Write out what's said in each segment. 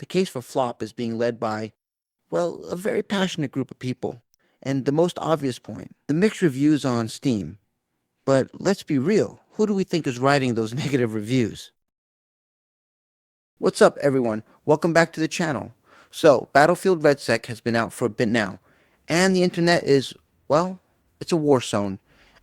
The case for flop is being led by, well, a very passionate group of people. And the most obvious point, the mixed reviews on Steam. But let's be real, who do we think is writing those negative reviews? What's up, everyone? Welcome back to the channel. So, Battlefield RedSec has been out for a bit now, and the internet is, well, it's a war zone.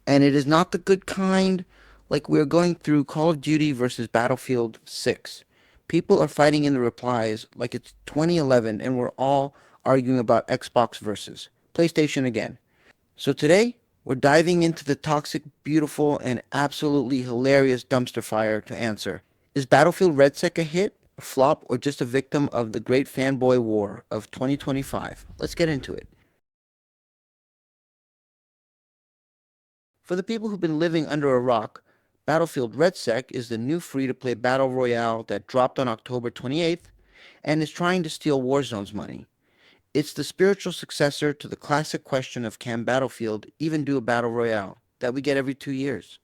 And it is not the good kind, like we're going through Call of Duty versus Battlefield 6. People are fighting in the replies like it's 2011 and we're all arguing about Xbox versus PlayStation again. So today, we're diving into the toxic, beautiful, and absolutely hilarious dumpster fire to answer. Is Battlefield RedSec a hit, a flop, or just a victim of the great fanboy war of 2025? Let's get into it. For the people who've been living under a rock, Battlefield RedSec is the new free-to-play battle royale that dropped on October 28th and is trying to steal Warzone's money. It's the spiritual successor to the classic question of can Battlefield even do a battle royale that we get every 2 years.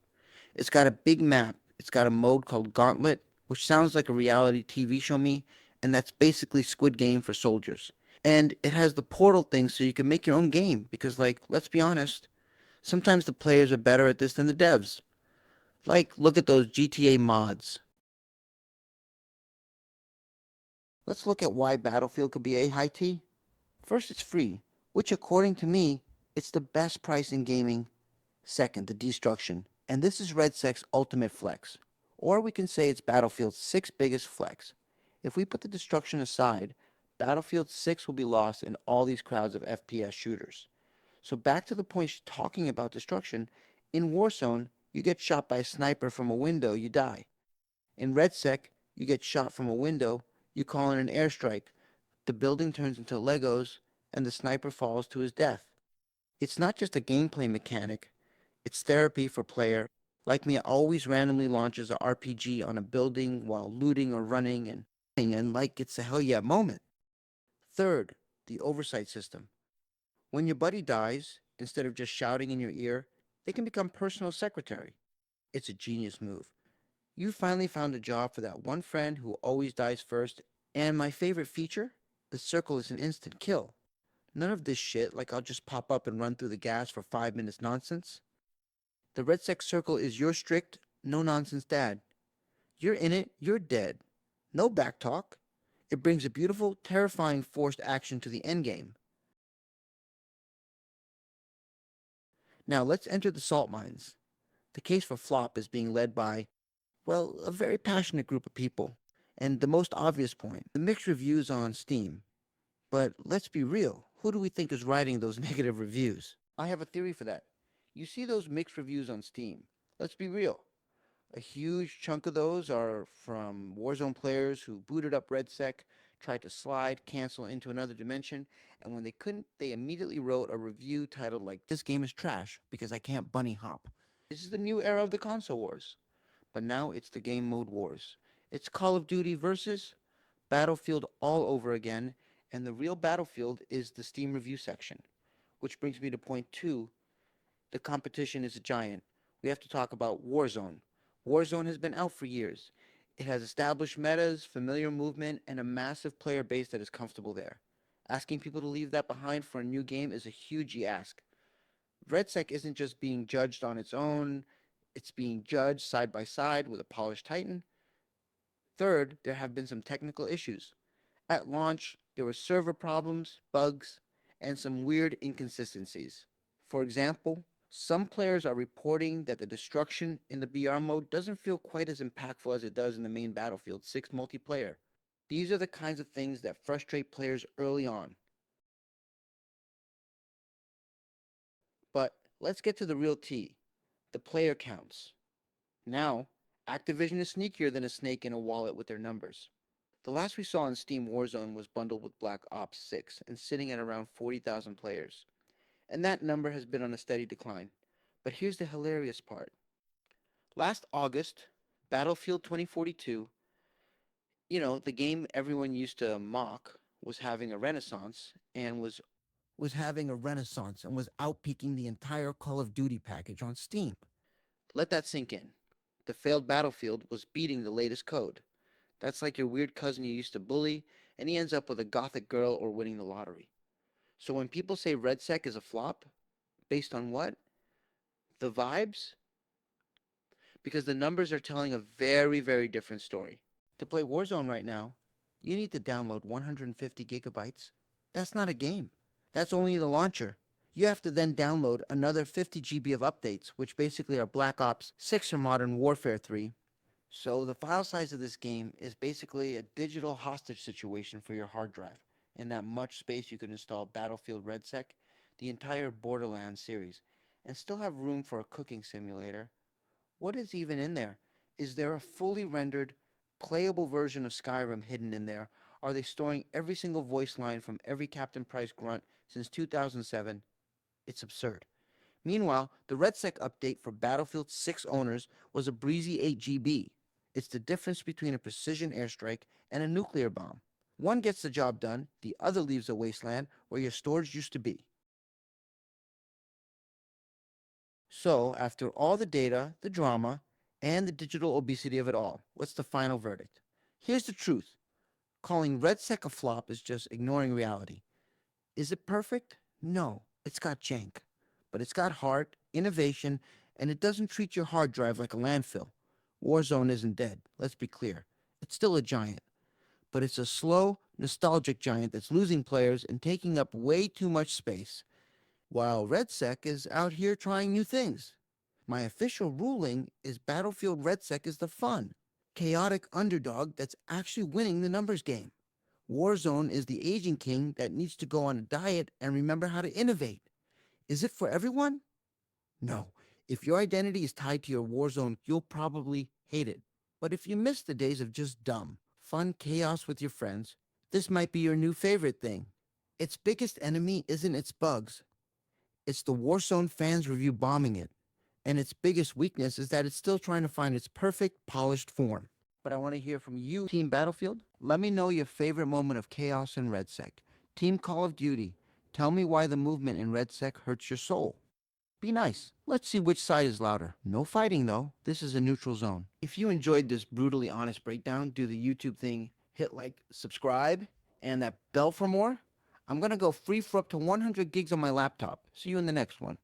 It's got a big map, it's got a mode called Gauntlet, which sounds like a reality TV show me, and that's basically Squid Game for soldiers. And it has the portal thing so you can make your own game, because, like, let's be honest, sometimes the players are better at this than the devs. Like, look at those GTA mods. Let's look at why Battlefield could be a high T. First, it's free, which according to me, it's the best price in gaming. Second, the destruction. And this is RedSec's ultimate flex. Or we can say it's Battlefield's sixth biggest flex. If we put the destruction aside, Battlefield 6 will be lost in all these crowds of FPS shooters. So back to the point talking about destruction, in Warzone, you get shot by a sniper from a window, you die. In RedSec, you get shot from a window, you call in an airstrike, the building turns into Legos, and the sniper falls to his death. It's not just a gameplay mechanic, it's therapy for player. Like me always randomly launches a RPG on a building while looting or running and like it's a hell yeah moment. Third, the oversight system. When your buddy dies, instead of just shouting in your ear, they can become personal secretary. It's a genius move. You finally found a job for that one friend who always dies first, and my favorite feature, the circle is an instant kill. None of this shit like I'll just pop up and run through the gas for 5 minutes nonsense. The RedSec circle is your strict, no nonsense dad. You're in it, you're dead. No backtalk. It brings a beautiful, terrifying forced action to the endgame. Now let's enter the salt mines. The case for flop is being led by, well, a very passionate group of people. And the most obvious point, the mixed reviews on Steam. But let's be real, who do we think is writing those negative reviews? I have a theory for that. You see those mixed reviews on Steam. Let's be real. A huge chunk of those are from Warzone players who booted up RedSec, tried to slide, cancel into another dimension, and when they couldn't, they immediately wrote a review titled like, "This game is trash because I can't bunny hop." This is the new era of the console wars. But now it's the game mode wars. It's Call of Duty versus Battlefield all over again, and the real Battlefield is the Steam review section. Which brings me to point two, the competition is a giant. We have to talk about Warzone. Warzone has been out for years. It has established metas, familiar movement, and a massive player base that is comfortable there. Asking people to leave that behind for a new game is a huge ask. RedSec isn't just being judged on its own, it's being judged side by side with a polished Titan. Third, there have been some technical issues. At launch, there were server problems, bugs, and some weird inconsistencies. For example, some players are reporting that the destruction in the BR mode doesn't feel quite as impactful as it does in the main Battlefield 6 multiplayer. These are the kinds of things that frustrate players early on. But let's get to the real tea, the player counts. Now, Activision is sneakier than a snake in a wallet with their numbers. The last we saw on Steam Warzone was bundled with Black Ops 6 and sitting at around 40,000 players. And that number has been on a steady decline. But here's the hilarious part. Last August, Battlefield 2042, the game everyone used to mock, was having a renaissance and was outpeaking the entire Call of Duty package on Steam. Let that sink in. The failed Battlefield was beating the latest code. That's like your weird cousin you used to bully, and he ends up with a gothic girl or winning the lottery. So when people say RedSec is a flop, based on what? The vibes? Because the numbers are telling a very, very different story. To play Warzone right now, you need to download 150 gigabytes. That's not a game. That's only the launcher. You have to then download another 50 GB of updates, which basically are Black Ops 6 or Modern Warfare 3. So the file size of this game is basically a digital hostage situation for your hard drive. In that much space, you could install Battlefield RedSec, the entire Borderlands series, and still have room for a cooking simulator. What is even in there? Is there a fully rendered, playable version of Skyrim hidden in there? Are they storing every single voice line from every Captain Price grunt since 2007? It's absurd. Meanwhile, the RedSec update for Battlefield 6 owners was a breezy 8 GB. It's the difference between a precision airstrike and a nuclear bomb. One gets the job done, the other leaves a wasteland where your storage used to be. So, after all the data, the drama, and the digital obesity of it all, what's the final verdict? Here's the truth. Calling RedSec a flop is just ignoring reality. Is it perfect? No. It's got jank. But it's got heart, innovation, and it doesn't treat your hard drive like a landfill. Warzone isn't dead, let's be clear. It's still a giant. But it's a slow, nostalgic giant that's losing players and taking up way too much space, while RedSec is out here trying new things. My official ruling is Battlefield RedSec is the fun, chaotic underdog that's actually winning the numbers game. Warzone is the aging king that needs to go on a diet and remember how to innovate. Is it for everyone? No. If your identity is tied to your Warzone, you'll probably hate it. But if you miss the days of just dumb, fun chaos with your friends, this might be your new favorite thing. Its biggest enemy isn't its bugs, it's the Warzone fans review bombing it. And its biggest weakness is that it's still trying to find its perfect, polished form. But I want to hear from you, Team Battlefield. Let me know your favorite moment of chaos in RedSec. Team Call of Duty, tell me why the movement in RedSec hurts your soul. Be nice. Let's see which side is louder. No fighting, though. This is a neutral zone. If you enjoyed this brutally honest breakdown, do the YouTube thing, hit like, subscribe, and that bell for more. I'm going to go free for up to 100 gigs on my laptop. See you in the next one.